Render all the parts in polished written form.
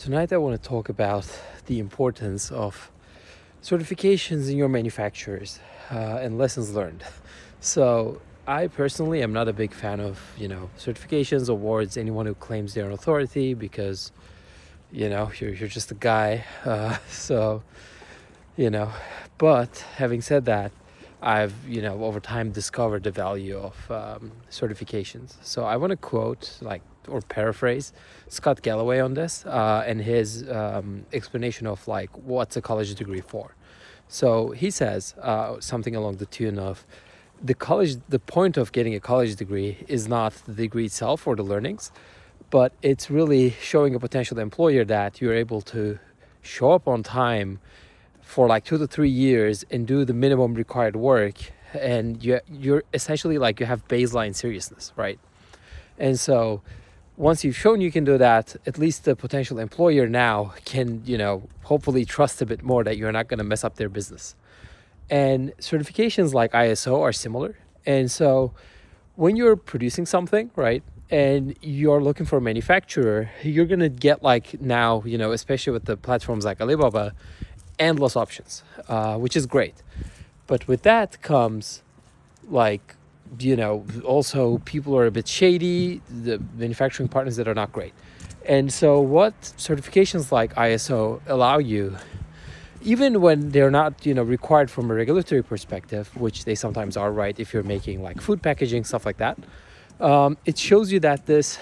Tonight I want to talk about the importance of certifications in your manufacturers and lessons learned. So I personally am not a big fan of, certifications, awards, anyone who claims their own authority because, you're just a guy. You know, but having said that, I've, over time discovered the value of certifications. So I want to quote, or paraphrase Scott Galloway on this and his explanation of what's a college degree for. So he says something along the tune of the point of getting a college degree is not the degree itself or the learnings, but it's really showing a potential employer that you're able to show up on time for 2 to 3 years and do the minimum required work, and you're essentially you have baseline seriousness, right? And so once you've shown you can do that, at least the potential employer now can hopefully trust a bit more that you're not going to mess up their business. And certifications like ISO are similar. And so when you're producing something, right, and you're looking for a manufacturer, you're going to get now, especially with the platforms like Alibaba, endless options, which is great. But with that comes also people are a bit shady, the manufacturing partners that are not great. And so what certifications like ISO allow you, even when they're not required from a regulatory perspective, which they sometimes are, right, if you're making food packaging, stuff like that, it shows you that this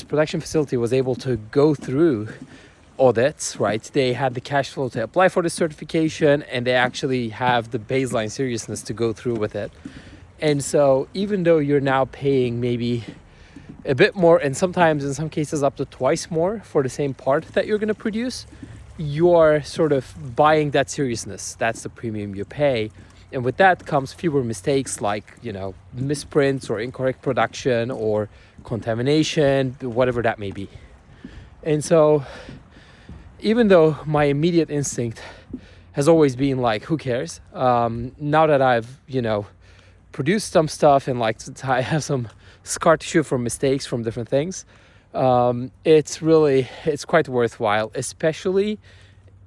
production facility was able to go through audits, right? They had the cash flow to apply for the certification, and they actually have the baseline seriousness to go through with it. And so even though you're now paying maybe a bit more, and sometimes in some cases up to twice more for the same part that you're going to produce, you are sort of buying that seriousness. That's the premium you pay. And with that comes fewer mistakes misprints or incorrect production or contamination, whatever that may be. And so even though my immediate instinct has always been who cares? Now that I've, produced some stuff and I have some scar tissue from mistakes from different things, it's quite worthwhile, especially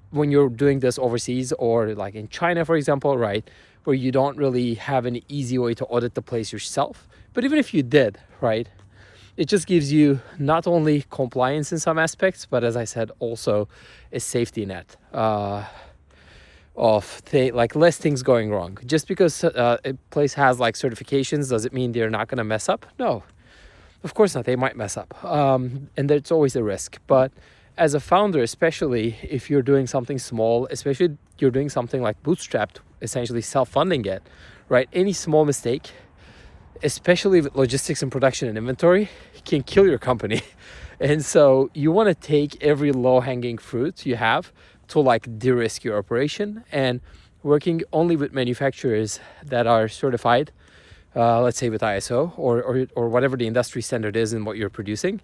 when you're doing this overseas or in China, for example, right, where you don't really have an easy way to audit the place yourself. But even if you did, right, it just gives you not only compliance in some aspects, but as I said, also a safety net of less things going wrong. Just because a place has certifications, does it mean they're not going to mess up? No, of course not. They might mess up, and there's always a risk. But as a founder, especially if you're doing something small, especially if you're doing something like bootstrapped, essentially self-funding it, right? Any small mistake, especially with logistics and production and inventory, can kill your company. And so you want to take every low-hanging fruit you have to de-risk your operation, and working only with manufacturers that are certified, let's say with ISO or whatever the industry standard is in what you're producing,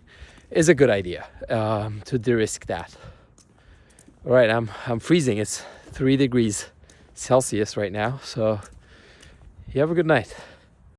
is a good idea to de-risk that. All right, I'm freezing. It's 3 degrees Celsius right now, so you have a good night.